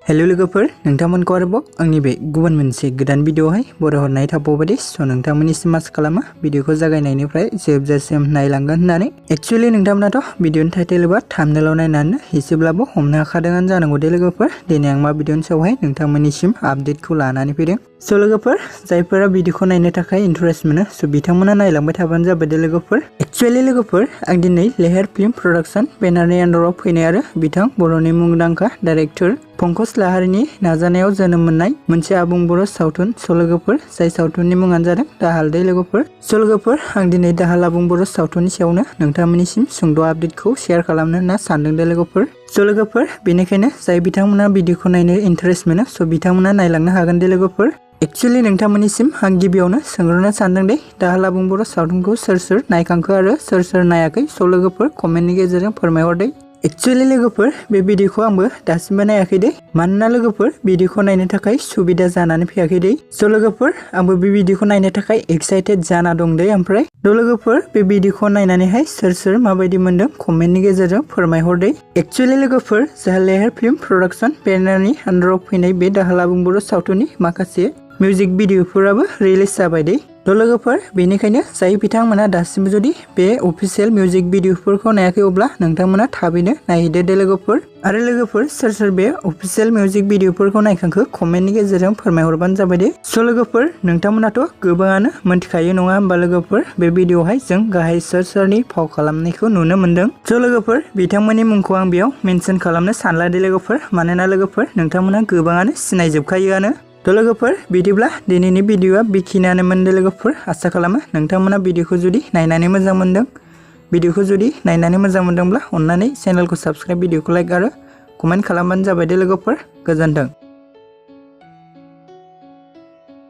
Hello लोगोफोर नोंथांमोनखौ आरोबाव आंनि बे गुबुन मोनसे गोदान भिडिअआवहाय बर' हरनाय थाबावबायदि नोंथांमोननिसिम आसा खालामो भिडिअखौ जागायनायनिफ्राय जोबजासिम नायलांगोन होननानै एक्चुअली नोंथांमोनाथ' भिडिअनि टाइटेल एबा थाम्बनेलाव नायनानै एसेब्लाबो हमनो हाखादोंआनो जानांगौ दे लोगोफोर दिनै आं मा भिडिअनि सायावहाय नोंथांमोननिसिम आपडेटखौ लानानै फैदों लोगोफोर जायफोरा भिडिअखौ नायनो थाखाय इन्टारेस्ट मोनो बिथांमोना नायलांबाय थाबानो जाबाय दे लोगोफोर एक्चुअली लोगोफोर आं दिनै लेहार फिल्म प्रडाक्शन बेनारनि आन्डाराव फैनाय आरो बिथां बर'नि मुंदांखा डाइरेक्टर पंकज लाहारिनि नाजानायाव जोनोम मोननाय मोनसे आबुं बर' सावथुन लोगोफोर जाय सावथुननि मुङानो जादों दाहाल दे लोगोफोर लोगोफोर आं दिनै दाहाल आबुं बर' सावथुननि सायावनो नोंथांमोननिसिम सुंद' आपडेटखौ शेयार खालामनो होनना सानदों दे लोगोफोर लोगोफोर बेनिखायनो जाय बिथांमोना भिडिअखौ नायनो इन्टारेस्ट मोनो बिथांमोना नायलांनो हागोन दे लोगोफोर एक्चुअली नोंथांमोननिसिम आं गिबियावनो सोंग्रोनो सानदों दे दाहाल आबुं बर' सावथुनखौ सोर नायखांखो आरो सोर नायाखै लोगोफोर कमेन्टनि गेजेरजों फोरमायहरदे एक्चुअली लोगोफोर बे भिडिअखौ आंबो दासिमबो नायाखै दे मानोना लोगोफोर भिडिअखौ नायनो थाखाय सुबिदा जानानै फैयाखै दे लोगोफोर आंबो बे भिडिअखौ नायनो थाखाय एक्साइटेड जाना दं दे ओमफ्राय लोगोफोर बे भिडिअखौ नायनानैहाय सोर माबायदि मोनदों कमेन्टनि गेजेरजों फोरमायहरदे एक्चुअली लोगोफोर जाहा लेहार फिल्म प्रडाक्शन बेनारनि आन्डाराव फैनाय बे दाहाल आबुं बर' सावथुननि माखासे मिउजिक भिडिअफोराबो रिलिज जाबाय दे लोगोफोर बेनिखायनो जाय बिथांमोना दासिमबो जुदि बे अफिसियेल मिउजिक भिडिअफोरखौ नायाखै अब्ला नोंथांमोना थाबैनो नायहैदो दे लोगोफोर आरो लोगोफोर सोर बे अफिसियेल मिउजिक भिडिअफोरखौ नायखांखो कमेन्टनि गेजेरजों फोरमायहरबानो जाबाय दे लोगोफोर नोंथांमोनाथ' गोबाङानो मोनथिखायो नङा होमबा लोगोफोर बे भिडिअआवहाय जों गाहाय सोरनि फाव खालामनायखौ नुनो मोनदों लोगोफोर बिथांमोननि मुंखौ आं बेयाव मेनसन खालामनो सानला दे लोगोफोर मानोना लोगोफोर नोंथांमोना गोबाङानो सिनायजोबखायोआनो लोगोफोर बिदिब्ला दिनैनि भिडिअआ बेखिनियानोमोन दे लोगोफोर आसा खालामो नोंथांमोना भिडिअखौ जुदि नायनानै मोजां मोनदोंब्ला अन्नानै चेनेलखौ साबस्क्राइब भिडिअखौ लाइक आरो कमेन्ट खालामबानो जाबाय दे लोगोफोर गोजोन्थों।